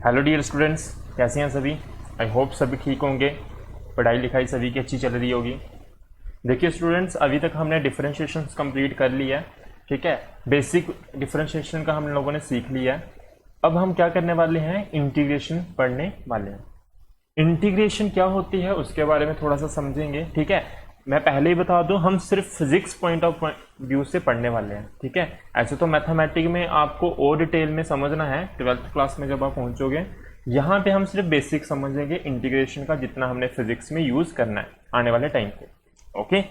Hello dear students, कैसे हैं सभी। आई होप सभी ठीक होंगे, पढ़ाई लिखाई सभी की अच्छी चल रही होगी। देखिए स्टूडेंट्स, अभी तक हमने डिफरेंशिएशन कंप्लीट कर लिया है, ठीक है। बेसिक डिफरेंशिएशन का हम लोगों ने सीख लिया है। अब हम क्या करने वाले हैं, इंटीग्रेशन पढ़ने वाले हैं। इंटीग्रेशन क्या होती है उसके बारे में थोड़ा सा समझेंगे, ठीक है। मैं पहले ही बता दूं, हम सिर्फ फिजिक्स पॉइंट ऑफ व्यू से पढ़ने वाले हैं, ठीक है। ऐसे तो मैथमेटिक्स में आपको और डिटेल में समझना है 12th क्लास में जब आप पहुंचोगे। यहाँ पे हम सिर्फ बेसिक समझेंगे इंटीग्रेशन का, जितना हमने फिजिक्स में यूज करना है आने वाले टाइम पे। ओके,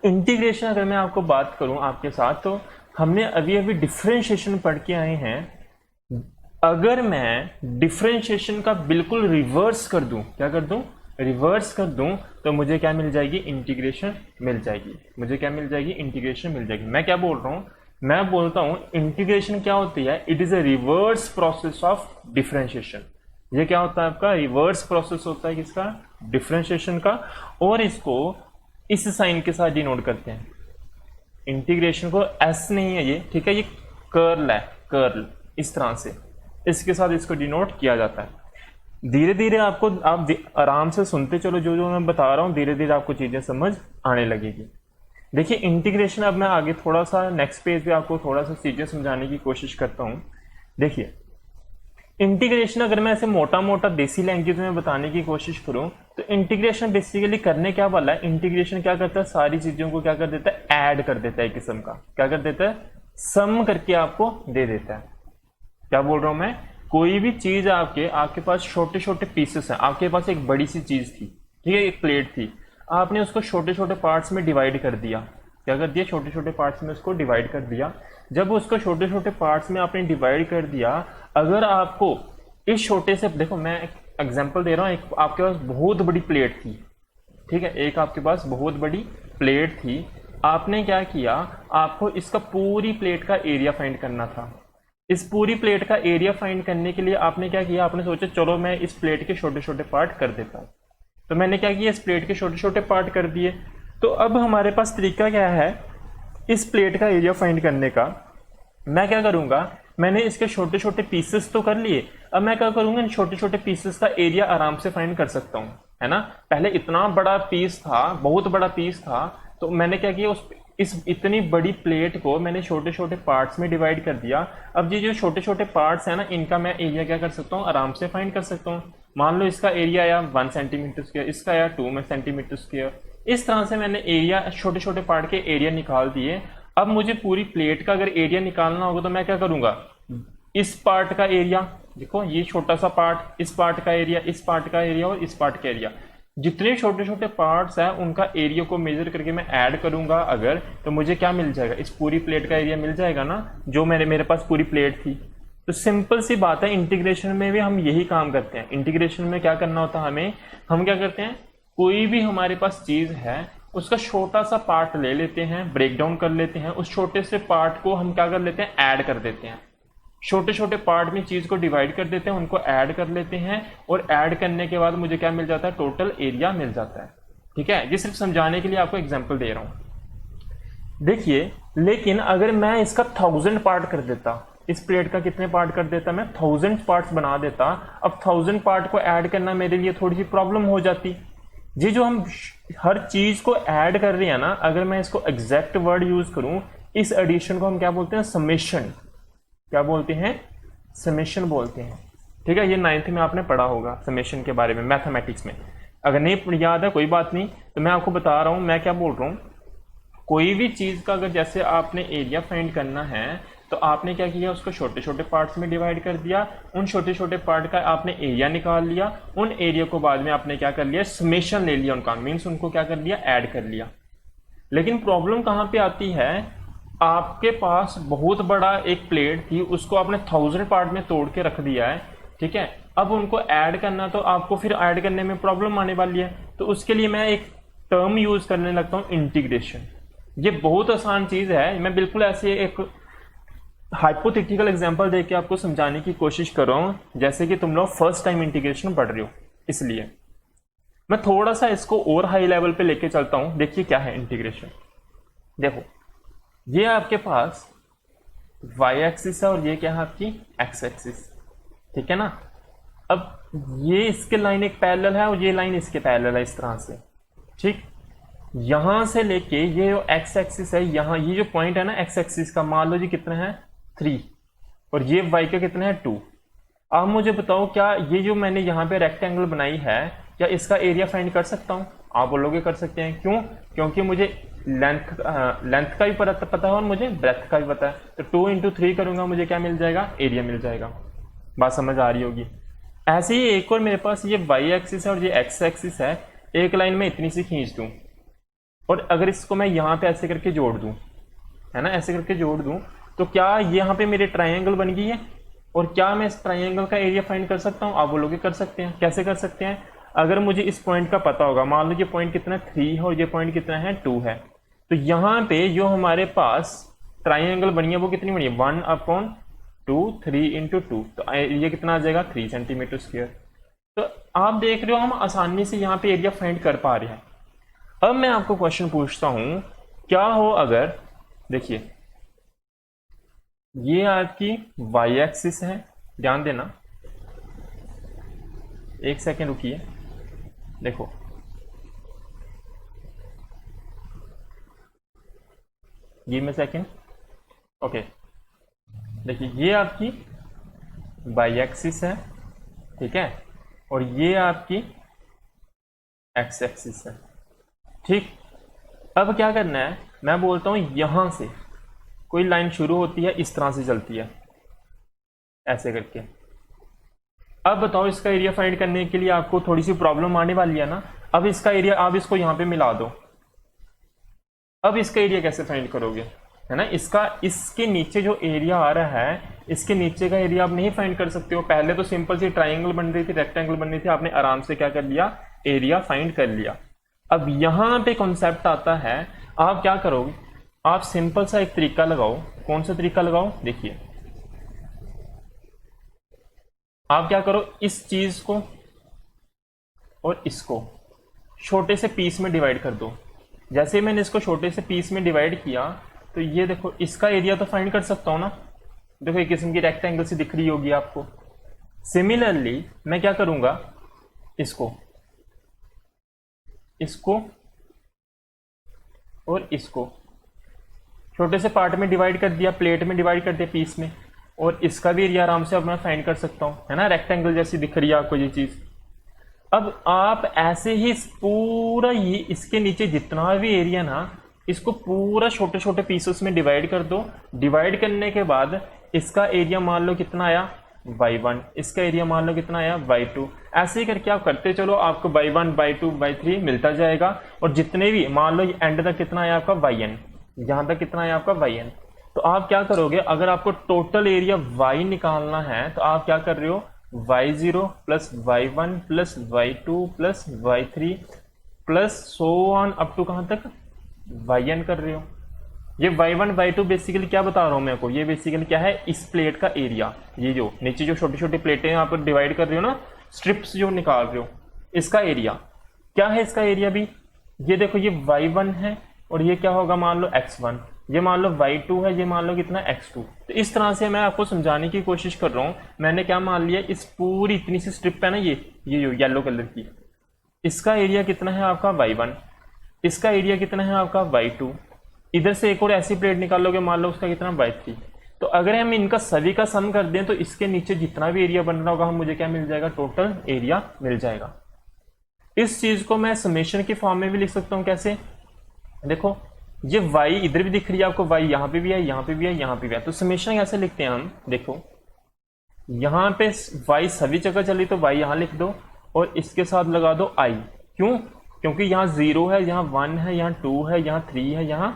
इंटीग्रेशन अगर मैं आपको बात करूं आपके साथ, तो हमने अभी अभी डिफरेंशिएशन पढ़ के आए हैं। अगर मैं डिफरेंशिएशन का बिल्कुल रिवर्स कर दूं, क्या कर दूं, रिवर्स कर दूं, तो मुझे क्या मिल जाएगी, इंटीग्रेशन मिल जाएगी। मुझे क्या मिल जाएगी, इंटीग्रेशन मिल जाएगी। मैं क्या बोल रहा हूं, मैं बोलता हूं इंटीग्रेशन क्या होती है, it is a reverse process of differentiation. ये क्या होता है आपका, रिवर्स प्रोसेस होता है किसका, डिफरेंशिएशन का। और इसको इस साइन के साथ डिनोट करते हैं। इंटीग्रेशन को एस नहीं है ये, ठीक है, ये कर्ल है, कर्ल इस तरह से इसके साथ इसको डिनोट किया जाता है। धीरे धीरे आपको, आप आराम से सुनते चलो, जो जो मैं बता रहा हूं धीरे धीरे आपको चीजें समझ आने लगेगी। देखिए इंटीग्रेशन, अब मैं आगे थोड़ा सा नेक्स्ट पेज पे आपको थोड़ा सा चीजें समझाने की कोशिश करता हूं। देखिए इंटीग्रेशन अगर मैं ऐसे मोटा मोटा देसी लैंग्वेज में बताने की कोशिश करूं, तो इंटीग्रेशन बेसिकली करने क्या वाला है, इंटीग्रेशन क्या करता है, सारी चीजों को क्या कर देता है, ऐड कर देता है, किस्म का क्या कर देता है, सम करके आपको दे देता है। क्या बोल रहा हूं मैं, कोई भी चीज आपके पास छोटे छोटे पीसेस हैं। आपके पास एक बड़ी सी चीज थी, ठीक है, एक प्लेट थी, आपने उसको छोटे छोटे पार्ट्स में डिवाइड कर दिया। क्या कर दिया, छोटे छोटे पार्ट्स में उसको डिवाइड कर दिया। जब उसको छोटे छोटे पार्ट्स में आपने डिवाइड कर दिया, अगर आपको इस छोटे से, देखो मैं एक एग्जांपल दे रहा हूं, एक आपके पास बहुत बड़ी प्लेट थी, ठीक है, एक आपके पास बहुत बड़ी प्लेट थी। आपने क्या किया, आपको इसका पूरी प्लेट का एरिया फाइंड करना था। इस पूरी प्लेट का एरिया फाइंड करने के लिए आपने क्या किया, आपने सोचा चलो मैं इस प्लेट के छोटे छोटे पार्ट कर देता हूं। तो मैंने क्या किया, इस प्लेट के छोटे छोटे पार्ट कर दिए। तो अब हमारे पास तरीका क्या है इस प्लेट का एरिया फाइंड करने का। मैं क्या करूंगा, मैंने इसके छोटे छोटे पीसेस तो कर लिए, अब मैं क्या करूंगा, इन छोटे छोटे पीसेस का एरिया आराम से फाइंड कर सकता हूं, है ना। पहले इतना बड़ा पीस था, बहुत बड़ा पीस था, तो मैंने क्या किया, इस इतनी बड़ी प्लेट को मैंने छोटे छोटे पार्ट्स में डिवाइड कर दिया। अब ये जो छोटे छोटे पार्ट्स है ना, इनका मैं एरिया क्या कर सकता हूँ, आराम से फाइंड कर सकता हूँ। मान लो इसका एरिया आया 1 सेंटीमीटर स्क्वायर, इसका आया 2 सेंटीमीटर स्क्वायर। इस तरह से मैंने एरिया, छोटे छोटे पार्ट के एरिया निकाल दिए। अब मुझे पूरी प्लेट का अगर एरिया निकालना होगा, तो मैं क्या करूंगा, इस पार्ट का एरिया, देखो ये छोटा सा पार्ट, इस पार्ट का एरिया, इस पार्ट का एरिया और इस पार्ट का एरिया, जितने छोटे छोटे पार्ट्स हैं उनका एरिया को मेजर करके मैं ऐड करूंगा अगर, तो मुझे क्या मिल जाएगा, इस पूरी प्लेट का एरिया मिल जाएगा ना, जो मेरे पास पूरी प्लेट थी। तो सिंपल सी बात है, इंटीग्रेशन में भी हम यही काम करते हैं। इंटीग्रेशन में क्या करना होता है हमें, हम क्या करते हैं, कोई भी हमारे पास चीज है उसका छोटा सा पार्ट ले लेते हैं, ब्रेक डाउन कर लेते हैं, उस छोटे से पार्ट को हम क्या कर लेते हैं, ऐड कर देते हैं। छोटे छोटे पार्ट में चीज को डिवाइड कर देते हैं, उनको ऐड कर लेते हैं, और ऐड करने के बाद मुझे क्या मिल जाता है, टोटल एरिया मिल जाता है, ठीक है। ये सिर्फ समझाने के लिए आपको एग्जांपल दे रहा हूं। देखिए, लेकिन अगर मैं इसका 1000 पार्ट कर देता, इस प्लेट का कितने पार्ट कर देता, मैं 1000 पार्ट्स बना देता। अब 1000 पार्ट को ऐड करना मेरे लिए थोड़ी सी प्रॉब्लम हो जाती। ये जो हम हर चीज को ऐड कर रहे हैं ना, अगर मैं इसको एग्जैक्ट वर्ड यूज करूं, इस एडिशन को हम क्या बोलते हैं, समेशन। क्या बोलते हैं, समेशन बोलते हैं, ठीक है। ये 9th में आपने पढ़ा होगा समेशन के बारे में, मैथमेटिक्स में। अगर नहीं याद है कोई बात नहीं, तो मैं आपको बता रहा हूं मैं क्या बोल रहा हूं। कोई भी चीज का अगर जैसे आपने एरिया फाइंड करना है, तो आपने क्या किया, उसको छोटे छोटे पार्ट्स में डिवाइड कर दिया, उन छोटे छोटे पार्ट का आपने एरिया निकाल लिया, उन एरिया को बाद में आपने क्या कर लिया, समेशन ले लिया उनका, मीन्स उनको क्या कर लिया, ऐड कर लिया। लेकिन प्रॉब्लम कहां पे आती है, आपके पास बहुत बड़ा एक प्लेट थी, उसको आपने 1000 पार्ट में तोड़ के रख दिया है, ठीक है। अब उनको ऐड करना, तो आपको फिर ऐड करने में प्रॉब्लम आने वाली है। तो उसके लिए मैं एक टर्म यूज करने लगता हूं, इंटीग्रेशन। ये बहुत आसान चीज है, मैं बिल्कुल ऐसे एक हाइपोथेटिकल एग्जांपल देके आपको समझाने की कोशिश कर रहा हूं, जैसे कि तुम लोग फर्स्ट टाइम इंटीग्रेशन पढ़ रहे हो, इसलिए मैं थोड़ा सा इसको और हाई लेवल पे लेके चलता हूं। देखिए क्या है इंटीग्रेशन। देखो, ये आपके पास y एक्सिस है और ये क्या है आपकी x एक्सिस, ठीक है ना। अब ये इसके लाइन एक पैरेलल है और ये लाइन इसके पैरेलल है इस तरह से, ठीक। यहां से लेके ये जो एक्स एक्सिस है, यहाँ ये जो पॉइंट है ना एक्स एक्सिस का, मान लो जी कितना है 3 और ये वाई का कितना है 2। अब मुझे बताओ क्या ये जो मैंने यहाँ पे रेक्टेंगल बनाई है, क्या इसका एरिया फाइंड कर सकता हूँ? आप बोलोगे कर सकते हैं, क्यों? क्योंकि मुझे लेंथ का भी पता है और मुझे ब्रेथ का भी पता है। तो 2 इंटू 3 करूंगा, मुझे क्या मिल जाएगा? एरिया मिल जाएगा। बात समझ आ रही होगी। ऐसे ही एक और मेरे पास ये वाई एक्सिस है और ये एक्स एक्सिस है, एक लाइन में इतनी सी खींच दूं और अगर इसको मैं यहाँ पे ऐसे करके जोड़ दूं, है ना, ऐसे करके जोड़ दूं, तो क्या यहाँ पे मेरे ट्राइंगल बन गई है? और क्या मैं इस ट्राइंगल का एरिया फाइंड कर सकता हूँ? आप बोलोगे कर सकते हैं। कैसे कर सकते हैं? अगर मुझे इस पॉइंट का पता होगा, मान लो ये पॉइंट कितना 3 है और ये पॉइंट कितना है 2 है, तो यहाँ पे जो हमारे पास ट्राइंगल बनी है वो कितनी बनी है? 1/2 3 इंटू 2, तो ये कितना आ जाएगा? 3 सेंटीमीटर स्क्वायर। तो आप देख रहे हो हम आसानी से यहाँ पे एरिया फाइंड कर पा रहे हैं। अब मैं आपको क्वेश्चन पूछता हूं, क्या हो अगर, देखिए ये आपकी वाई एक्सिस है, ध्यान देना, एक सेकेंड रुकिए, देखो गिव मी सेकेंड, ओके। देखिए ये आपकी वाई एक्सिस है, ठीक है, और ये आपकी एक्स एक्सिस है, ठीक। अब क्या करना है, मैं बोलता हूं यहां से कोई लाइन शुरू होती है, इस तरह से चलती है ऐसे करके। अब बताओ इसका एरिया फाइंड करने के लिए आपको थोड़ी सी प्रॉब्लम आने वाली है ना। अब इसका एरिया, आप इसको यहां पे मिला दो, अब इसका एरिया कैसे फाइंड करोगे, है ना। इसके नीचे जो एरिया आ रहा है, इसके नीचे का एरिया आप नहीं फाइंड कर सकते हो। पहले तो सिंपल सी ट्राइंगल बन रही थी, रेक्टेंगल बन रही थी, आपने आराम से क्या कर लिया? एरिया फाइंड कर लिया। अब यहां पे कॉन्सेप्ट आता है, आप क्या करोगे? आप सिंपल सा एक तरीका लगाओ। कौन सा तरीका लगाओ? देखिए आप क्या करो, इस चीज को और इसको छोटे से पीस में डिवाइड कर दो। जैसे मैंने इसको छोटे से पीस में डिवाइड किया, तो ये देखो इसका एरिया तो फाइंड कर सकता हूं ना। देखो एक किस्म की रेक्टेंगल से दिख रही होगी आपको। सिमिलरली मैं क्या करूंगा, इसको और इसको छोटे से पार्ट में डिवाइड कर दिया, प्लेट में डिवाइड कर दिया, पीस में, और इसका भी एरिया आराम से अब मैं फाइंड कर सकता हूँ, है ना। रेक्टेंगल जैसी दिख रही है आपको ये चीज। अब आप ऐसे ही पूरा ये इसके नीचे जितना भी एरिया ना, इसको पूरा छोटे छोटे पीसेस में डिवाइड कर दो। डिवाइड करने के बाद इसका एरिया मान लो कितना आया? y1। इसका एरिया मान लो कितना आया? y2। ऐसे ही करके आप करते चलो, आपको y1 y2 y3 मिलता जाएगा। और जितने भी मान लो एंड तक कितना आया आपका? yn। यहां तक कितना है आपका? yn। तो आप क्या करोगे, अगर आपको टोटल एरिया y निकालना है, तो आप क्या कर रहे हो? y0 plus y1 plus y2 plus y3 plus so on up to कहां तक? yn कर रहे हो। ये y1 y2 बेसिकली क्या बता रहा हूं मैं आपको, ये बेसिकली क्या है? इस प्लेट का एरिया। ये जो नीचे जो छोटी छोटी प्लेटें आप डिवाइड कर रहे हो ना, स्ट्रिप्स जो निकाल रहे हो, इसका एरिया क्या है? इसका एरिया भी ये देखो, ये y1 है और ये क्या होगा? मान लो x1, ये मान लो y2 है, ये मान लो कितना? x2। तो इस तरह से मैं आपको समझाने की कोशिश कर रहा हूं। मैंने क्या मान लिया, इस पूरी इतनी सी स्ट्रिप है ना, ये जो येलो कलर की, इसका एरिया कितना है आपका? y1। इसका एरिया कितना है आपका? y2। इधर से एक और ऐसी प्लेट निकालोगे, मान लो उसका कितना? y3। तो अगर हम इनका सभी का सम कर दें, तो इसके नीचे जितना भी एरिया बन रहा होगा, हम मुझे क्या मिल जाएगा? टोटल एरिया मिल जाएगा। इस चीज को मैं समेशन के फॉर्म में भी लिख सकता हूं। कैसे? देखो ये y इधर भी दिख रही है आपको, y यहाँ पे भी है, यहाँ पे भी है, यहाँ पे भी है। तो समेशन कैसे लिखते हैं हम? देखो यहाँ पे y सभी जगह चली, तो y यहाँ लिख दो और इसके साथ लगा दो i। क्यों? क्योंकि यहाँ 0 है, यहाँ 1 है, यहाँ 2 है, यहाँ 3 है, यहाँ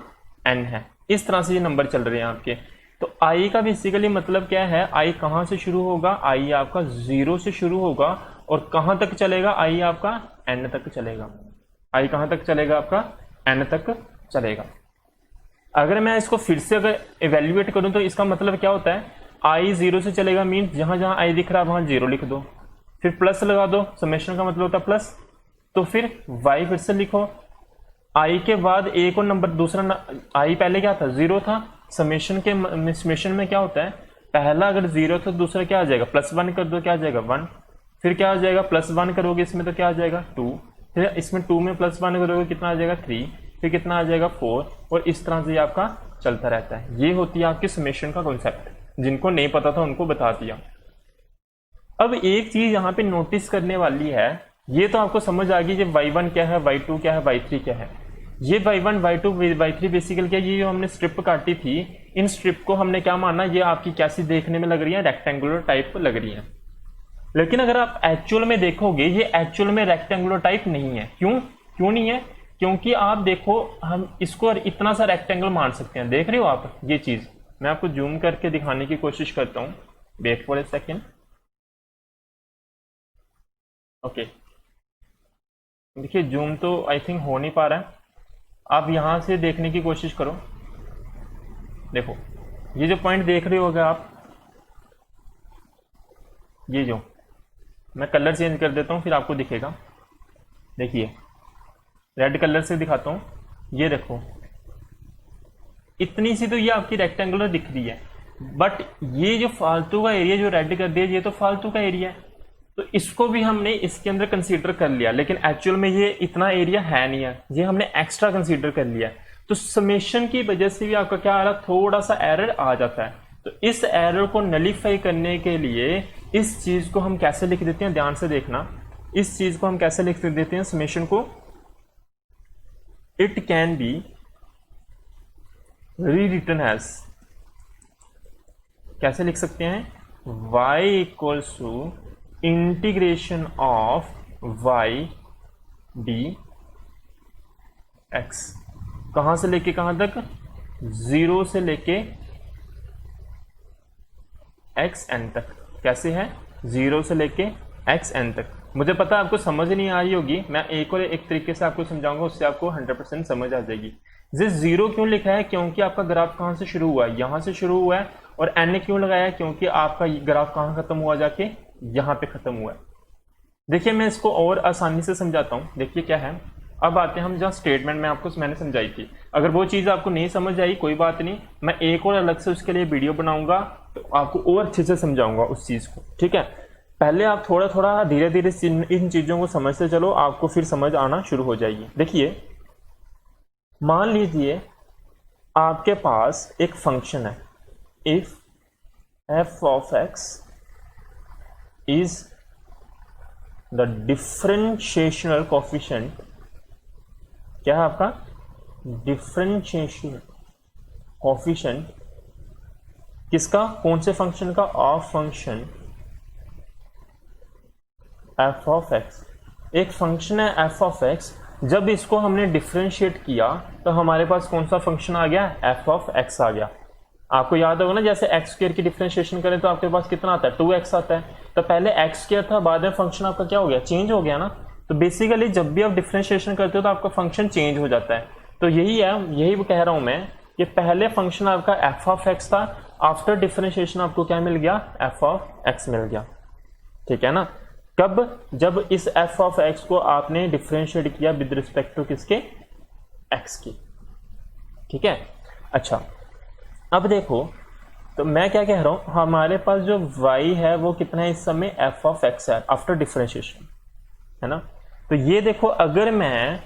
n है। इस तरह से ये नंबर चल रहे हैं आपके। तो i का बेसिकली मतलब क्या है? i कहाँ से शुरू होगा? i आपका 0 से शुरू होगा और कहाँ तक चलेगा? i आपका n तक चलेगा। i कहाँ तक चलेगा? आपका n तक चलेगा। अगर मैं इसको फिर से अगर इवेल्युएट करूं, तो इसका मतलब क्या होता है? i 0 से चलेगा, मीन्स जहां जहां i दिख रहा है वहां 0 लिख दो, फिर प्लस लगा दो, समेशन का मतलब होता है प्लस। तो फिर y फिर से लिखो, i के बाद एक और नंबर दूसरा i पहले क्या था? 0 था। समेशन में क्या होता है? पहला अगर 0 तो दूसरा क्या आ जाएगा, +1 कर दो क्या आ जाएगा 1, फिर क्या आ जाएगा +1 करोगे इसमें तो क्या आ जाएगा 2, फिर इसमें 2 में +1 करोगे कितना आ जाएगा 3, फिर कितना आ जाएगा 4, और इस तरह से ये आपका चलता रहता है। ये होती है आपकी समेशन का कॉन्सेप्ट, जिनको नहीं पता था उनको बता दिया। अब एक चीज यहाँ पे नोटिस करने वाली है, ये तो आपको समझ आ गई कि y1 क्या है, y2 क्या है, y3 क्या है। ये y1 y2 y3 बेसिकल क्या, ये जो हमने स्ट्रिप काटी थी, इन स्ट्रिप को हमने क्या माना, ये आपकी कैसी देखने में लग रही है, रेक्टेंगुलर टाइप लग रही है। लेकिन अगर आप एक्चुअल में देखोगे ये एक्चुअल में रेक्टेंगुलर टाइप नहीं है। क्यों नहीं है? क्योंकि आप देखो, हम इसको इतना सा रेक्टेंगल मान सकते हैं। देख रहे हो आप ये चीज, मैं आपको जूम करके दिखाने की कोशिश करता हूं, wait for a second. Okay, देखिए जूम तो आई थिंक हो नहीं पा रहा है, आप यहां से देखने की कोशिश करो। देखो ये जो पॉइंट देख रहे होगे आप, ये जो मैं कलर चेंज कर देता हूं फिर आपको दिखेगा। देखिए रेड कलर से दिखाता हूं, ये देखो इतनी सी तो ये आपकी रेक्टेंगुलर दिख रही है, बट ये जो फालतू का एरिया जो रेड कर दिया, ये तो फालतू का एरिया है, तो इसको भी हमने इसके अंदर कंसीडर कर लिया। लेकिन एक्चुअल में ये इतना एरिया है नहीं है, ये हमने एक्स्ट्रा कंसीडर कर लिया। तो समेशन की वजह से भी आपका क्या आ रहा है, थोड़ा सा एरर आ जाता है। तो इस एरर को नलीफाई करने के लिए इस चीज को हम कैसे लिख देते हैं, ध्यान से देखना, इस चीज को हम कैसे लिख देते हैं समेशन को, it can be rewritten as, कैसे लिख सकते हैं, y equals to integration of y d x, कहां से लेके कहां तक, 0 से लेके xn तक। कैसे है, 0 से लेके xn तक। मुझे पता है आपको समझ नहीं आ रही होगी, मैं एक और एक तरीके से आपको समझाऊंगा, उससे आपको 100% समझ आ जाएगी। जिस 0 क्यों लिखा है, क्योंकि आपका ग्राफ कहां से शुरू हुआ है, यहां से शुरू हुआ है। और n क्यों लगाया है, क्योंकि आपका ग्राफ कहां खत्म हुआ, जाके यहां पे खत्म हुआ है। देखिए मैं इसको और आसानी से समझाता हूं। देखिए क्या है, अब आते हैं हम जहाँ स्टेटमेंट में आपको मैंने समझाई थी। अगर वो चीज़ आपको नहीं समझ आई कोई बात नहीं, मैं एक और अलग से उसके लिए वीडियो बनाऊंगा तो आपको और अच्छे से समझाऊंगा उस चीज़ को, ठीक है। पहले आप थोड़ा थोड़ा धीरे धीरे इन चीज़ों को समझते चलो, आपको फिर समझ आना शुरू हो जाएगी। देखिए मान लीजिए आपके पास एक फंक्शन है, if f of x is the differential coefficient, क्या है आपका डिफरेंशिएशन कोफिशिएंट, किसका, कौन से फंक्शन का, of function f of x। एक फंक्शन है f ऑफ x, जब इसको हमने डिफरेंशिएट किया तो हमारे पास कौन सा फंक्शन आ गया, f ऑफ x आ गया। आपको याद होगा ना, जैसे एक्स स्क्वायर की डिफरेंशिएशन करें तो आपके पास कितना आता है, 2x आता है। तो पहले एक्स स्क्वायर था, बाद में फंक्शन आपका क्या हो गया, चेंज हो गया ना। तो बेसिकली जब भी आप डिफरेंशिएशन करते हो तो आपका फंक्शन चेंज हो जाता है। तो यही है, यही कह रहा हूं मैं कि पहले फंक्शन आपका f ऑफ x था, आफ्टर डिफरेंशिएशन आपको क्या मिल गया, f ऑफ x मिल गया, ठीक है ना। कब, जब इस f ऑफ x को आपने डिफरेंशिएट किया विद रिस्पेक्ट टू किसके, x की, ठीक है। अच्छा अब देखो, तो मैं क्या कह रहा हूं, हमारे पास जो y है वो कितना है इस समय, f ऑफ x है आफ्टर डिफरेंशिएशन, है ना। तो ये देखो, अगर मैं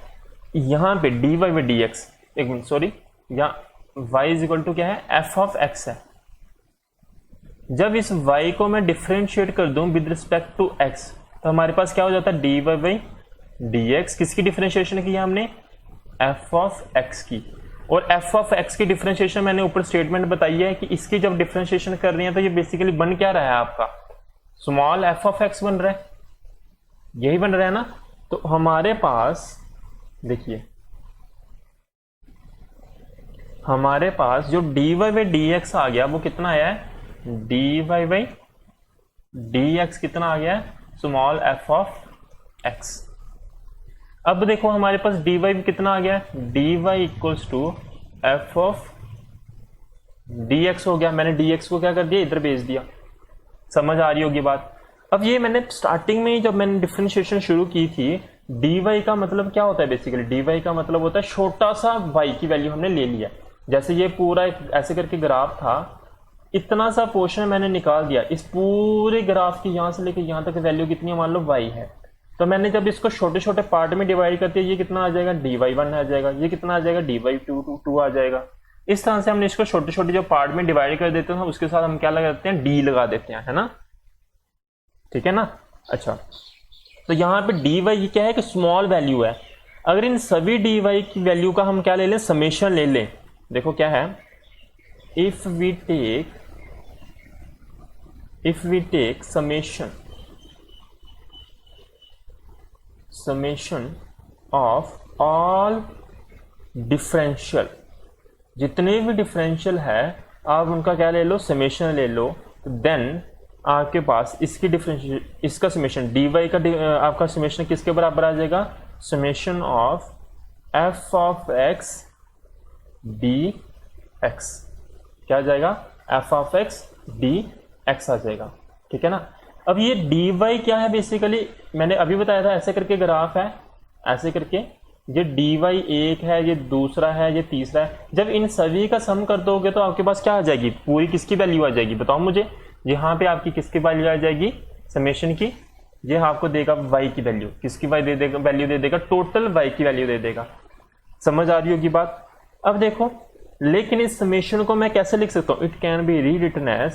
यहां पे dy बाई dx, एक मिनट सॉरी, यहाँ y इज इक्वल टू क्या है, f ऑफ x है। जब इस y को मैं डिफरेंशिएट कर दूं विद रिस्पेक्ट टू x, तो हमारे पास क्या हो जाता है, dy बाई dx, किसकी डिफरेंशिएशन की हमने, f ऑफ x की। और f ऑफ x की डिफरेंशिएशन मैंने ऊपर स्टेटमेंट बताई है कि इसकी जब डिफरेंशिएशन कर रही है तो ये बेसिकली बन क्या रहा है आपका, स्मॉल f ऑफ x बन रहा है, यही बन रहा है ना। तो हमारे पास देखिए, हमारे पास जो dy बाई dx आ गया वो कितना आया है, dy बाई dx कितना आ गया है, स्मॉल f ऑफ x। अब देखो हमारे पास dy भी कितना आ गया है, dy equals to f of dx हो गया। मैंने dx को क्या कर दिया, इधर भेज दिया, समझ आ रही होगी बात। अब ये मैंने स्टार्टिंग में ही जब मैंने डिफरेंशिएशन शुरू की थी, dy का मतलब क्या होता है, बेसिकली dy का मतलब होता है छोटा सा y की वैल्यू हमने ले लिया। जैसे ये पूरा एक ऐसे करके ग्राफ था, इतना सा पोर्शन मैंने निकाल दिया, इस पूरे ग्राफ की यहाँ से लेकर यहाँ तक वैल्यू कितनी मान लो y है। तो मैंने जब इसको छोटे छोटे पार्ट में डिवाइड कर दिया, ये कितना आ जाएगा dy1 आ जाएगा, ये कितना आ जाएगा dy2 आ जाएगा। इस तरह से हमने इसको छोटे छोटे जो पार्ट में डिवाइड कर देते हैं उसके साथ हम क्या लगा देते हैं, d लगा देते हैं, है ना, ठीक है ना। अच्छा, तो यहाँ पे dy क्या है कि स्मॉल वैल्यू है। अगर इन सभी dy की वैल्यू का हम क्या ले लें, समेशन ले लें। देखो क्या है, if we take summation of all differential, जितने भी डिफरेंशियल है आप उनका क्या ले लो, समेशन ले लो। तो देन आपके पास इसकी डिफरेंशियल, इसका समेशन dy का आपका समेशन किसके बराबर आ जाएगा, summation of f of x dx, क्या आ जाएगा, f ऑफ x dx आ जाएगा, ठीक है ना। अब ये dy क्या है, बेसिकली मैंने अभी बताया था ऐसे करके ग्राफ है, ऐसे करके ये dy एक है, ये दूसरा है, ये तीसरा है। जब इन सभी का सम कर दोगे तो आपके पास क्या आ जाएगी, पूरी किसकी वैल्यू आ जाएगी, बताओ मुझे। यहाँ पे आपकी किसकी वैल्यू आ जाएगी, समेशन की। ये आपको देगा y की वैल्यू, किसकी y दे देगा, वैल्यू दे देगा, टोटल y की वैल्यू दे देगा। समझ आ रही होगी बात। अब देखो, लेकिन इस समेशन को मैं कैसे लिख सकता हूँ, इट कैन बी री रिटन एज,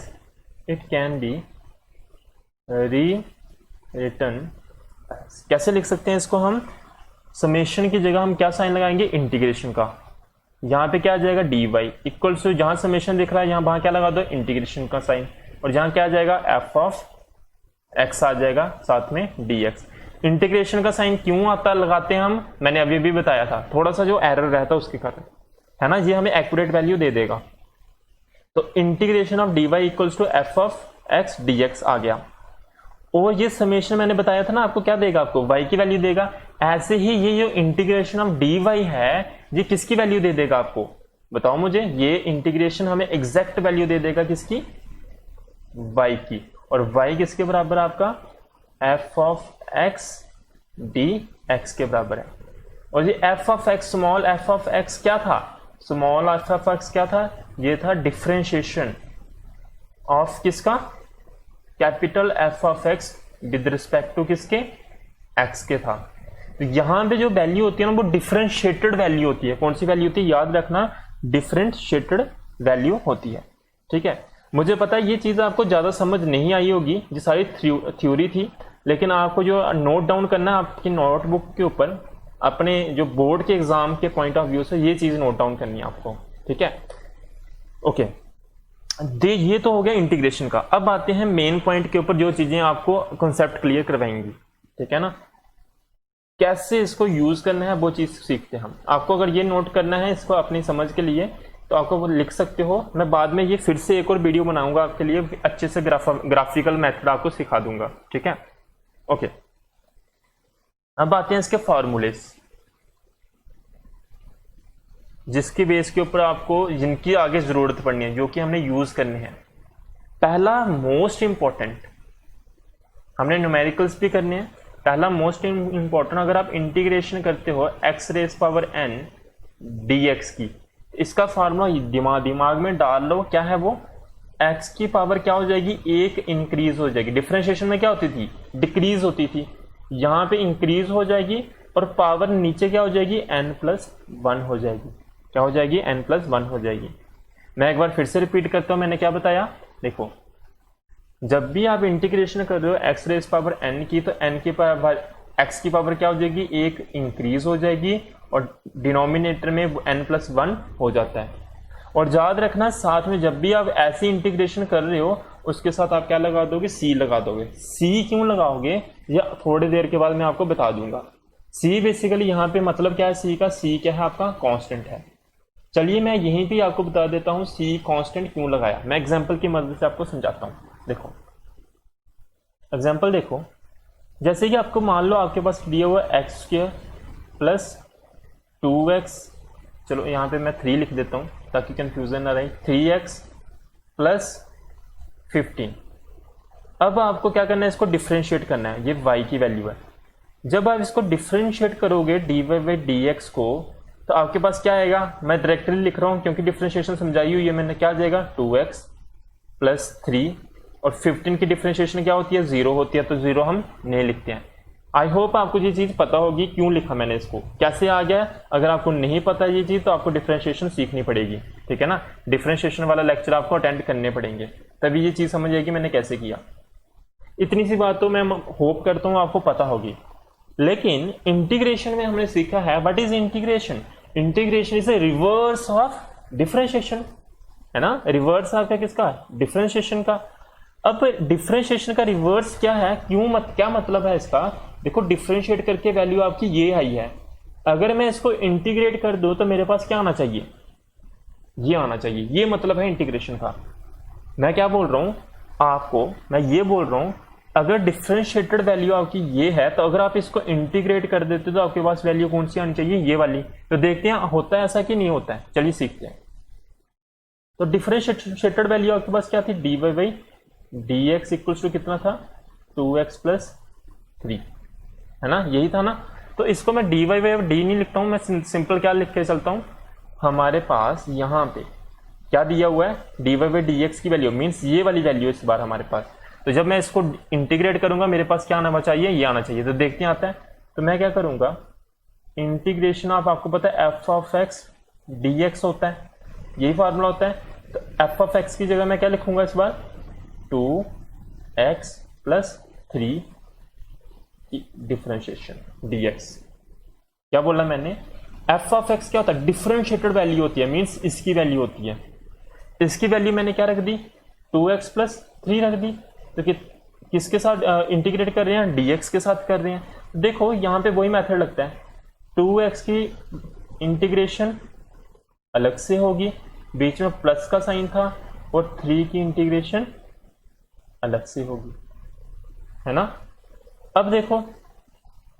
कैसे लिख सकते हैं इसको हम, समेशन की जगह हम क्या साइन लगाएंगे, इंटीग्रेशन का। यहाँ पे क्या आ जाएगा, dy इक्वल्स टू, जहां समेशन दिख रहा है यहाँ वहां क्या लगा दो, इंटीग्रेशन का साइन, और जहां क्या आ जाएगा, f ऑफ x आ जाएगा, साथ में dx। इंटीग्रेशन का साइन क्यों आता लगाते हैं हम, मैंने अभी भी बताया था, थोड़ा सा जो एरर रहता है उसके कारण, है ना, ये हमें एक्यूरेट वैल्यू दे देगा। तो integration of dy equals to f of x dx आ गया। और ये समेशन मैंने बताया था ना आपको क्या देगा, आपको y की वैल्यू देगा। ऐसे ही ये जो इंटीग्रेशन ऑफ dy है ये किसकी वैल्यू दे देगा आपको, बताओ मुझे। ये इंटीग्रेशन हमें एग्जैक्ट वैल्यू दे देगा किसकी, y की। और y किसके बराबर आपका, f ऑफ x dx के बराबर है। और ये f of x, small f of x क्या था, स्मॉल f ऑफ x क्या था, ये था डिफरेंशिएशन ऑफ किसका, capital f of x with respect to किसके, x के था। तो यहां पे जो वैल्यू होती है ना वो डिफरेंशिएटेड वैल्यू होती है। कौन सी वैल्यू होती है, याद रखना, डिफरेंशिएटेड वैल्यू होती है, ठीक है। मुझे पता है ये चीज आपको ज्यादा समझ नहीं आई होगी, ये सारी थ्योरी थी, लेकिन आपको जो नोट डाउन करना है आपकी नोटबुक के ऊपर, अपने जो बोर्ड के एग्जाम के पॉइंट ऑफ व्यू से ये चीज नोट डाउन करनी है आपको, ठीक है। ओके, ये तो हो गया इंटीग्रेशन का। अब आते हैं मेन पॉइंट के ऊपर, जो चीजें आपको कॉन्सेप्ट क्लियर करवाएंगी, ठीक है ना। कैसे इसको यूज करना है वो चीज सीखते हैं हम। आपको अगर ये नोट करना है इसको अपनी समझ के लिए तो आपको वो लिख सकते हो। मैं बाद में ये फिर से एक और वीडियो बनाऊंगा आपके लिए, अच्छे से ग्राफिकल मेथड आपको सिखा दूंगा, ठीक है। ओके, अब आते हैं इसके फॉर्मूलेस, जिसकी बेस के ऊपर आपको, जिनकी आगे जरूरत पड़नी है, जो कि हमने यूज करने हैं। पहला मोस्ट इंपॉर्टेंट, हमने न्यूमेरिकल्स भी करने हैं। पहला मोस्ट इंपॉर्टेंट, अगर आप इंटीग्रेशन करते हो x raise power n dx की, इसका फार्मूला दिमाग में डाल लो। क्या है वो, x की पावर क्या हो जाएगी, एक इंक्रीज हो जाएगी। डिफरेंशिएशन में क्या होती थी, डिक्रीज होती थी, यहाँ पे इंक्रीज हो जाएगी और पावर नीचे क्या हो जाएगी, n+1 हो जाएगी। क्या हो जाएगी, n+1 हो जाएगी। मैं एक बार फिर से रिपीट करता हूं, मैंने क्या बताया, देखो जब भी आप इंटीग्रेशन कर रहे हो x रेस पावर n की, तो n की पावर, x की पावर क्या हो जाएगी, एक इंक्रीज हो जाएगी और डिनोमिनेटर में n+1 हो जाता है। और याद रखना साथ में जब भी आप ऐसी इंटीग्रेशन कर रहे हो उसके साथ आप क्या लगा दोगे, c लगा दोगे। c क्यों लगाओगे या थोड़ी देर के बाद मैं आपको बता दूंगा। c बेसिकली यहाँ पे मतलब क्या है, c का, c क्या है आपका, कांस्टेंट है। चलिए मैं यहीं पे आपको बता देता हूँ c कांस्टेंट क्यों लगाया। मैं एग्जांपल की मदद से आपको समझाता हूँ। देखो एग्जांपल देखो, जैसे कि आपको मान लो आपके पास दिया हुआ x² प्लस 2x, चलो यहाँ पे मैं 3 लिख देता हूँ ताकि कंफ्यूजन ना रहे, 3x प्लस 15। अब आपको क्या करना है, इसको डिफरेंशिएट करना है। ये y की वैल्यू है। जब आप इसको डिफरेंशिएट करोगे dy/dx को, तो आपके पास क्या आएगा, मैं डायरेक्टली लिख रहा हूँ क्योंकि डिफरेंशिएशन समझाई हुई है मैंने, क्या आ जाएगा, 2x +3 और 15 की डिफरेंशिएशन क्या होती है 0 होती है, तो 0 हम नहीं लिखते हैं। आई होप आपको ये चीज़ पता होगी क्यों लिखा मैंने इसको, कैसे आ गया। अगर आपको नहीं पता ये चीज़ तो आपको डिफरेंशिएशन सीखनी पड़ेगी, ठीक है ना। डिफरेंशिएशन वाला लेक्चर आपको अटेंड करने पड़ेंगे, तभी ये चीज़ समझ आएगी मैंने कैसे किया। इतनी सी बात तो मैं होप करता हूँ आपको पता होगी। लेकिन इंटीग्रेशन में हमने सीखा है what is integration. Integration is a reverse of differentiation, है ना। रिवर्स आपका किसका, डिफरेंशिएशन का। अब डिफरेंशिएशन का रिवर्स क्या है, क्या मतलब है इसका। देखो डिफरेंशिएट करके वैल्यू आपकी ये आई है, अगर मैं इसको इंटीग्रेट कर दूं तो मेरे पास क्या आना चाहिए, ये आना चाहिए। ये मतलब है इंटीग्रेशन का। मैं क्या बोल रहा हूं आपको, मैं ये बोल रहा हूं अगर डिफरेंशिएटेड वैल्यू आपकी ये है तो अगर आप इसको इंटीग्रेट कर देते तो आपके पास वैल्यू कौन सी आनी चाहिए, ये वाली। तो देखते हैं होता है ऐसा कि नहीं होता है, चलिए सीखते हैं। तो डिफरेंशिएटेड वैल्यू आपके पास क्या थी, d y by d x equals to कितना था 2x + 3, है ना, यही था ना। तो इसको मैं डी वाई बाई डी नहीं लिखता हूं, मैं सिंपल क्या लिख के चलता हूं, हमारे पास यहां पे क्या दिया हुआ है, d y by d x की वैल्यू मीन्स ये वाली वैल्यू इस बार हमारे पास। तो जब मैं इसको इंटीग्रेट करूंगा मेरे पास क्या आना चाहिए, ये आना चाहिए। तो देखते हैं आता है। तो मैं क्या करूंगा, इंटीग्रेशन ऑफ, आपको पता है F of x d x होता है, यही फार्मूला होता है। तो एफ ऑफ एक्स की जगह मैं क्या लिखूंगा इस बार, 2x + 3 की डिफरेंशिएशन dx। क्या बोला मैंने, एफ ऑफ एक्स क्या होता है, डिफरेंशिएटेड वैल्यू होती है, मीन्स इसकी वैल्यू होती है। इसकी वैल्यू मैंने क्या रख दी, 2x + 3 रख दी। तो किसके साथ इंटीग्रेट कर रहे हैं, dx के साथ कर रहे हैं। देखो यहां पे वही मेथड लगता है, 2x की इंटीग्रेशन अलग से होगी, बीच में प्लस का साइन था, और 3 की इंटीग्रेशन अलग से होगी, है ना। अब देखो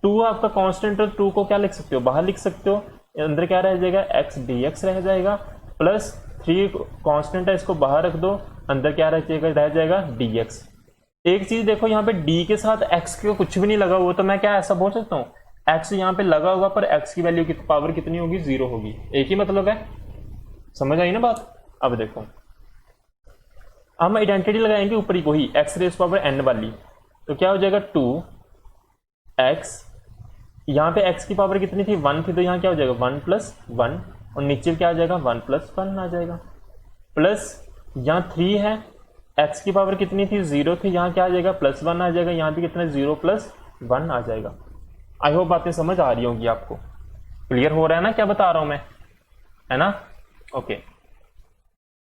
2 आपका कांस्टेंट है, 2 को क्या लिख सकते हो, बाहर लिख सकते हो, अंदर क्या रह जाएगा, x dx रह जाएगा, प्लस 3 कांस्टेंट है, इसको बाहर रख दो, अंदर क्या रह जाएगा dx। एक चीज देखो यहाँ पे d के साथ x के कुछ भी नहीं लगा हुआ, तो मैं क्या ऐसा बोल सकता हूँ, x यहाँ पे लगा होगा पर x की वैल्यू पावर कितनी होगी, 0 होगी। एक ही मतलब है, समझ आई ना बात। अब देखो हम आइडेंटिटी लगाएंगे ऊपर ही वही x⁻n वाली, तो क्या हो जाएगा 2x, यहाँ पे x की पावर कितनी थी 1 थी, तो यहाँ क्या हो जाएगा 1 + 1, और नीचे क्या आ जाएगा 1 + 1 आ जाएगा, प्लस यहाँ 3 है, x की पावर कितनी थी 0 थी, यहाँ क्या आ जाएगा +1 आ जाएगा, यहाँ पे कितना 0 + 1 आ जाएगा। आई होप बातें समझ आ रही होंगी आपको, क्लियर हो रहा है ना क्या बता रहा हूं मैं, है ना। ओके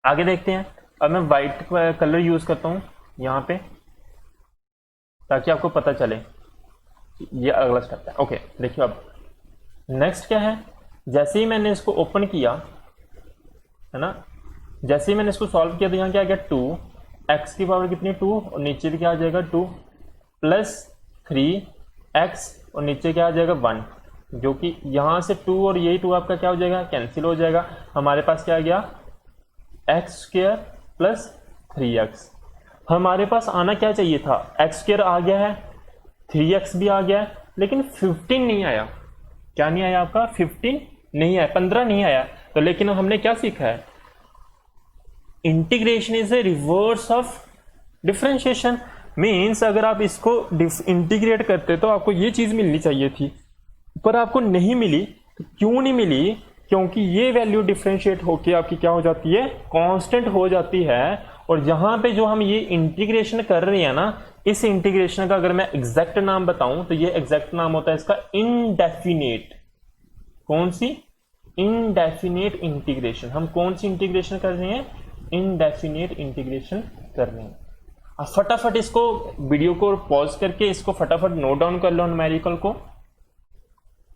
आगे देखते हैं। अब मैं वाइट कलर यूज करता हूं यहाँ पे ताकि आपको पता चले, ये अगला स्टेप है। ओके देखिए अब नेक्स्ट क्या है, जैसे ही मैंने इसको ओपन किया, है ना, जैसे ही मैंने इसको सॉल्व किया तो यहाँ क्या आ गया 2x की पावर कितनी 2, और नीचे भी क्या आ जाएगा 2 + 3x, और नीचे क्या आ जाएगा 1, जो कि यहाँ से 2 और यही 2 आपका क्या हो जाएगा, कैंसिल हो जाएगा। हमारे पास क्या आ गया x² + 3x। हमारे पास आना क्या चाहिए था, x² आ गया है, 3x भी आ गया है, लेकिन 15 नहीं आया। क्या नहीं आया आपका, 15 नहीं आया, 15 नहीं आया। तो लेकिन हमने क्या सीखा है, integration is a reverse of differentiation. Means अगर आप इसको इंटीग्रेट करते तो आपको ये चीज मिलनी चाहिए थी, पर आपको नहीं मिली। तो क्यों नहीं मिली, क्योंकि ये वैल्यू डिफरेंशिएट होके आपकी क्या हो जाती है, कांस्टेंट हो जाती है। और जहां पे जो हम ये इंटीग्रेशन कर रहे हैं ना, इस इंटीग्रेशन का अगर मैं एग्जैक्ट नाम बताऊं तो ये एग्जैक्ट नाम होता है इसका इंडेफिनेट। कौन सी, इंडेफिनेट इंटीग्रेशन। हम कौन सी इंटीग्रेशन कर रहे हैं, इंडेफिनेट इंटीग्रेशन कर रहे हैं। अब फटाफट इसको वीडियो को पॉज करके इसको फटाफट नोट डाउन कर लो न्यूमेरिकल को।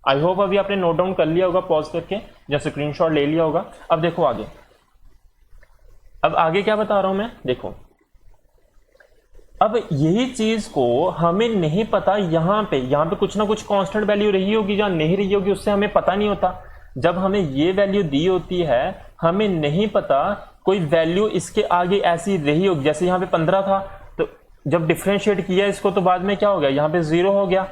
आई होप अभी आपने नोट डाउन कर लिया होगा पॉज करके, या स्क्रीनशॉट ले लिया होगा। अब देखो आगे, अब आगे क्या बता रहा हूं मैं, देखो अब यही चीज को हमें नहीं पता, यहां पे कुछ ना कुछ कांस्टेंट वैल्यू रही होगी या नहीं रही होगी, उससे हमें पता नहीं होता। जब हमें ये वैल्यू दी होती है, हमें नहीं पता कोई वैल्यू इसके आगे ऐसी रही होगी। जैसे यहाँ पे 15 था, तो जब डिफरेंशिएट किया इसको तो बाद में क्या हो गया, यहाँ पे 0 हो गया,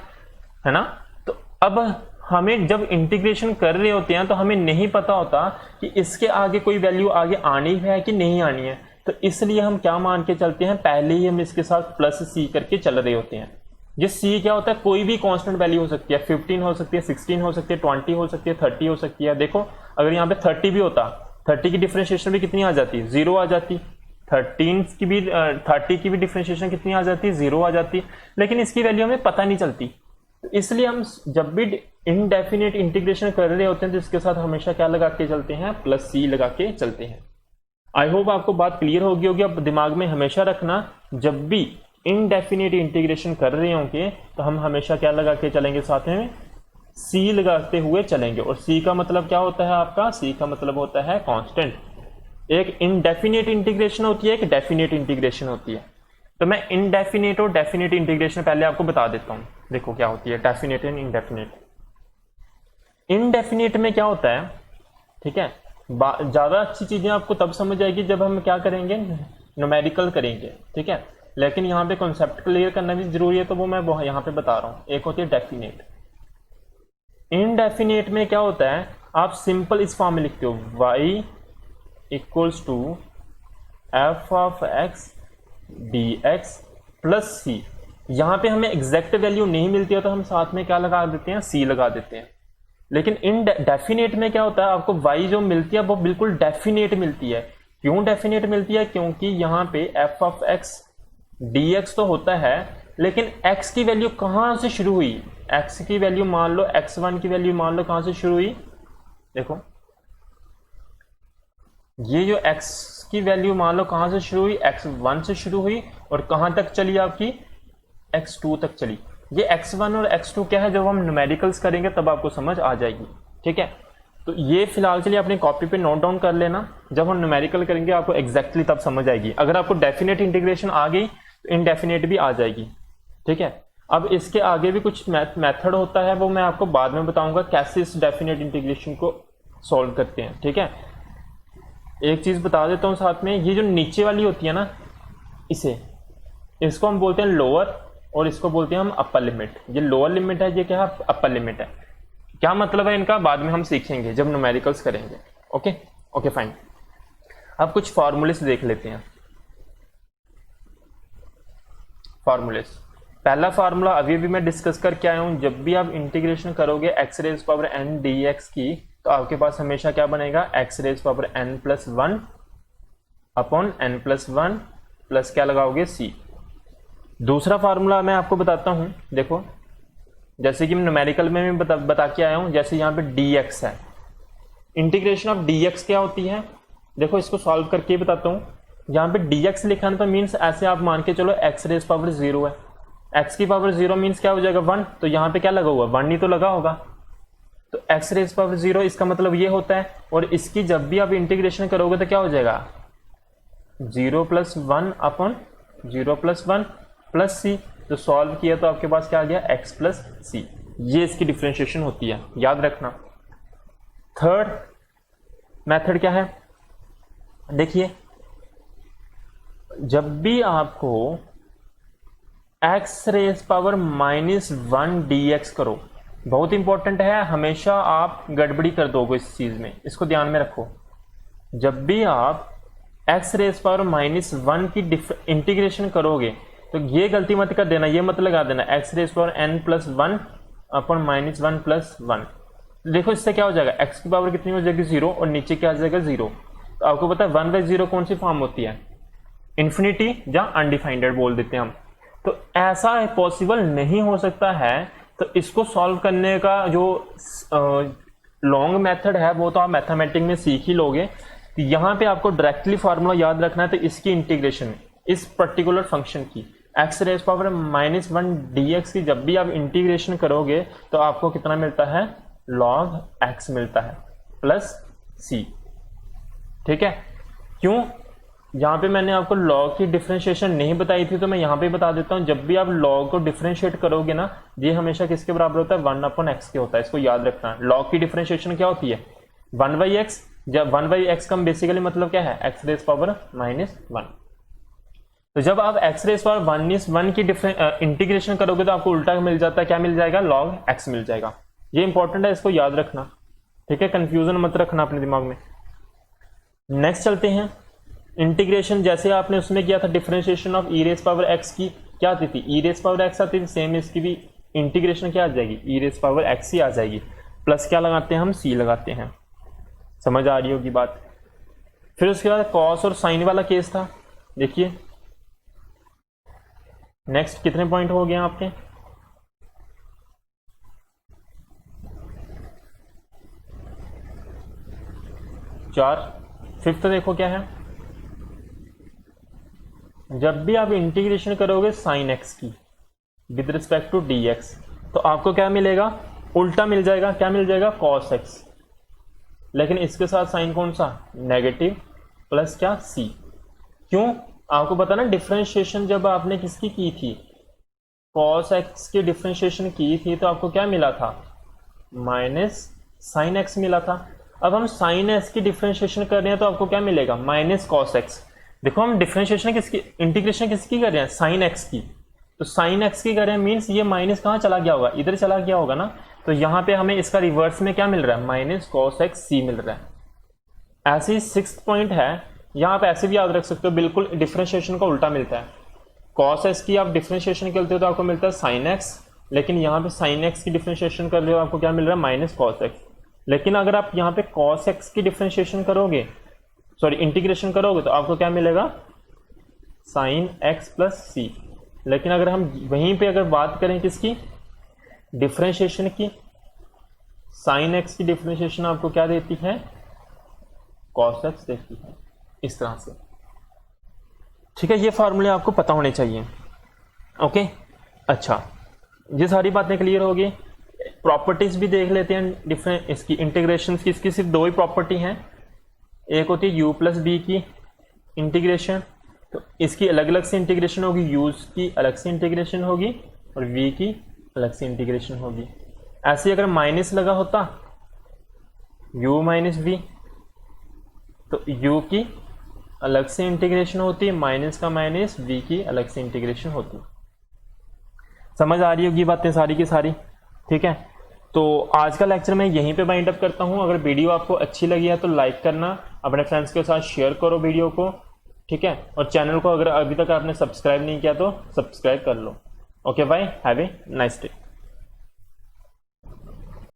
है ना। तो अब हमें जब इंटीग्रेशन कर रहे होते हैं तो हमें नहीं पता होता कि इसके आगे कोई वैल्यू आगे आनी है कि नहीं आनी है। तो इसलिए हम क्या मान के चलते हैं, पहले ही हम इसके साथ प्लस सी करके चल रहे होते हैं। ये सी क्या होता है, कोई भी कांस्टेंट वैल्यू हो सकती है, 15 हो सकती है, 16 हो सकती है, 20 हो सकती है, 30 हो सकती है। देखो अगर यहाँ पे 30 भी होता, 30 की डिफरेंशिएशन भी कितनी आ जाती, 0 आ जाती। 30 की भी डिफरेंशिएशन कितनी आ जाती, 0 आ जाती। लेकिन इसकी वैल्यू हमें पता नहीं चलती, तो इसलिए हम जब भी इनडेफिनेट इंटीग्रेशन कर रहे होते हैं तो इसके साथ हमेशा क्या लगा के चलते हैं, प्लस सी लगा के चलते हैं। आई होप आपको बात क्लियर होगी होगी। अब दिमाग में हमेशा रखना, जब भी इनडेफिनेट इंटीग्रेशन कर रहे होंगे तो हम हमेशा क्या लगा के चलेंगे, साथ में सी लगाते हुए चलेंगे। और सी का मतलब क्या होता है आपका, सी का मतलब होता है कांस्टेंट। एक इनडेफिनेट इंटीग्रेशन होती है, एक डेफिनेट इंटीग्रेशन होती है। तो मैं इनडेफिनेट और डेफिनेट इंटीग्रेशन पहले आपको बता देता हूं। देखो क्या होती है डेफिनेट एंड इनडेफिनेट। इनडेफिनेट में क्या होता है, ठीक है, ज्यादा अच्छी चीजें आपको तब समझ आएगी जब हम क्या करेंगे, न्यूमेरिकल करेंगे, ठीक है। लेकिन यहाँ पे कॉन्सेप्ट क्लियर करना भी जरूरी है, तो वो मैं यहाँ पे बता रहा हूं। एक होती है डेफिनेट। इनडेफिनेट में क्या होता है, आप सिंपल इस फॉर्म में लिखते हो, y equals to f of x d x plus c. यहां पे हमें एग्जैक्ट वैल्यू नहीं मिलती है तो हम साथ में क्या लगा देते हैं, सी लगा देते हैं। लेकिन इन डेफिनेट में क्या होता है, आपको y जो मिलती है वो बिल्कुल डेफिनेट मिलती है। क्यों डेफिनेट मिलती है, क्योंकि यहाँ पे F of x d x तो होता है, लेकिन x की वैल्यू कहां से शुरू हुई, x की वैल्यू मान लो, x1 की वैल्यू मान लो कहां से शुरू हुई। देखो ये जो x की वैल्यू मान लो कहां से शुरू हुई, x1 से शुरू हुई और कहां तक चली आपकी, x2 तक चली। ये x1 और x2 क्या है, जब हम न्यूमेरिकल्स करेंगे तब आपको समझ आ जाएगी, ठीक है। तो ये फिलहाल के लिए अपनी कॉपी पे नोट डाउन कर लेना, जब हम न्यूमेरिकल करेंगे आपको एग्जैक्टली तब समझ आएगी। अगर आपको डेफिनेट इंटीग्रेशन आ गई तो इनडेफिनेट भी आ जाएगी, ठीक है। अब इसके आगे भी कुछ मेथड होता है, वो मैं आपको बाद में बताऊंगा कैसे इस डेफिनेट इंटीग्रेशन को सॉल्व करते हैं, ठीक है। एक चीज बता देता हूं साथ में, ये जो नीचे वाली होती है ना, इसको हम बोलते हैं लोअर और इसको बोलते हैं हम अपर लिमिट। ये लोअर लिमिट है, ये क्या है, अपर लिमिट है। क्या मतलब है इनका बाद में हम सीखेंगे जब न्यूमेरिकल्स करेंगे। Okay okay fine. अब कुछ फॉर्मूलेस देख लेते हैं। फॉर्मूलेस, पहला फार्मूला अभी भी मैं डिस्कस करके आया हूं, जब भी आप इंटीग्रेशन करोगे x raise power n dx की, तो आपके पास हमेशा क्या बनेगा, x raise power n plus 1 upon n plus 1 plus क्या लगाओगे c। दूसरा फार्मूला मैं आपको बताता हूं, देखो जैसे कि मैं न्यूमेरिकल में भी बता के आया हूं, जैसे यहाँ पे dx है, इंटीग्रेशन ऑफ dx क्या होती है, देखो इसको सॉल्व करके बताता हूं। यहाँ पे dx लिखा है तो मीन्स ऐसे आप मान के चलो x रेज पावर 0 है, x की पावर 0 मीन्स क्या हो जाएगा 1, तो यहाँ पे क्या लगा हुआ, 1 ही तो लगा होगा, तो x रेज पावर 0 इसका मतलब ये होता है। और इसकी जब भी आप इंटीग्रेशन करोगे तो क्या हो जाएगा, 0 plus 1 upon 0 plus 1 plus c। तो सॉल्व किया तो आपके पास क्या आ गया, x प्लस c। ये इसकी डिफरेंशिएशन होती है, याद रखना। थर्ड मेथड क्या है, देखिए जब भी आपको x रेज पावर -1 dx करो, बहुत इंपॉर्टेंट है, हमेशा आप गड़बड़ी कर दोगे इस चीज में, इसको ध्यान में रखो। जब भी आप x रेज पावर -1 की इंटीग्रेशन करोगे तो ये गलती मत कर देना, ये मत लगा देना x raise power n plus 1 upon -1 plus 1। देखो इससे क्या हो जाएगा, x की पावर कितनी हो जाएगी 0 और नीचे क्या आ जाएगा 0। तो आपको पता है 1/0 कौन सी फॉर्म होती है, इंफिनिटी या अनडिफाइंड बोल देते हैं हम। तो ऐसा पॉसिबल नहीं हो सकता है, तो इसको सॉल्व करने का जो लॉन्ग मेथड है वो तो आप मैथमेटिक्स में सीख ही लोगे। तो यहाँ पे आपको डायरेक्टली फार्मूला याद रखना है, तो इसकी इंटीग्रेशन इस पर्टिकुलर फंक्शन की x रेज पावर -1 dx की जब भी आप इंटीग्रेशन करोगे तो आपको कितना मिलता है, log x मिलता है प्लस c, ठीक है। क्यों, यहाँ पे मैंने आपको log की डिफरेंशिएशन नहीं बताई थी, तो मैं यहाँ पे बता देता हूँ, जब भी आप log को डिफरेंशिएट करोगे ना, ये हमेशा किसके बराबर होता है, 1 अपॉन x के होता है, इसको याद रखना। log की डिफरेंशिएशन क्या होती है, 1/x। जब 1/x का बेसिकली मतलब क्या है, x रेज पावर -1। तो जब आप x रेज पावर -1 की इंटीग्रेशन करोगे तो आपको उल्टा मिल जाता है, क्या मिल जाएगा, log x मिल जाएगा। ये इंपॉर्टेंट है, इसको याद रखना, ठीक है, कंफ्यूजन मत रखना अपने दिमाग में। नेक्स्ट चलते हैं, इंटीग्रेशन जैसे आपने उसमें किया था differentiation of e raise power x की, क्या आती थी, ई रेज पावर एक्स आती थी, सेम इसकी भी इंटीग्रेशन क्या आ जाएगी, ई रेज पावर एक्स ही आ जाएगी, प्लस क्या लगाते हैं हम, सी लगाते हैं। समझ आ रही होगी बात। फिर उसके बाद कॉस और साइन वाला केस था, देखिए नेक्स्ट कितने पॉइंट हो गए आपके, चार। फिफ्थ देखो क्या है, जब भी आप इंटीग्रेशन करोगे साइन एक्स की with respect to d x, तो आपको क्या मिलेगा, उल्टा मिल जाएगा, क्या मिल जाएगा, कॉस एक्स, लेकिन इसके साथ साइन कौन सा, नेगेटिव प्लस क्या, सी। क्यों, आपको पता ना डिफरेंशिएशन जब आपने किसकी की थी, कॉस एक्स की डिफरेंशिएशन की थी, तो आपको क्या मिला था, माइनस साइन एक्स मिला था। अब हम साइन एक्स की डिफरेंशिएशन कर रहे हैं तो आपको क्या मिलेगा, माइनस कॉस एक्स। देखो हम डिफरेंशिएशन किसकी, इंटीग्रेशन किसकी कर रहे हैं, साइन एक्स की, तो साइन एक्स की कर रहे हैं मीन्स ये माइनस कहाँ चला गया होगा, इधर चला गया होगा ना, तो यहाँ पे हमें इसका रिवर्स में क्या मिल रहा है, माइनस कॉस एक्स सी मिल रहा है। ऐसे ही सिक्स्थ पॉइंट है, यहाँ आप ऐसे भी याद रख सकते हो, बिल्कुल डिफरेंशिएशन का उल्टा मिलता है। कॉस एक्स की आप डिफरेंशिएशन करते हो तो आपको मिलता है साइन एक्स, लेकिन यहाँ पे साइन एक्स की डिफरेंशिएशन कर रहे हो आपको क्या मिल रहा है, माइनस कॉस एक्स। लेकिन अगर आप यहाँ पे कॉस एक्स की डिफरेंशिएशन करोगे, सॉरी इंटीग्रेशन करोगे, तो आपको क्या मिलेगा, साइन एक्स प्लस सी। लेकिन अगर हम वहीं पे अगर बात करें किसकी, डिफरेंशिएशन की, साइन एक्स की डिफरेंशिएशन आपको क्या देती है, कॉस एक्स देती है, इस तरह से। ठीक है, ये फॉर्मूले आपको पता होने चाहिए। ओके, अच्छा, ये सारी बातें क्लियर होगी। प्रॉपर्टीज भी देख लेते हैं डिफरेंट इसकी इंटीग्रेशन की। इसकी सिर्फ दो ही प्रॉपर्टी हैं, एक होती है u प्लस बी की इंटीग्रेशन, तो इसकी अलग अलग से इंटीग्रेशन होगी, u की अलग से इंटीग्रेशन होगी और v की अलग से इंटीग्रेशन होगी। ऐसे ही अगर माइनस लगा होता u माइनस v, तो u की अलग से इंटीग्रेशन होती है, माइनस का माइनस, v की अलग से इंटीग्रेशन होती है। समझ आ रही होगी बातें सारी की सारी। ठीक है, तो आज का लेक्चर मैं यहीं पे बाइंड अप करता हूँ। अगर वीडियो आपको अच्छी लगी है तो लाइक करना, अपने फ्रेंड्स के साथ शेयर करो वीडियो को। ठीक है, और चैनल को अगर अभी तक आपने सब्सक्राइब नहीं किया तो सब्सक्राइब कर लो। Okay bye, have a nice day.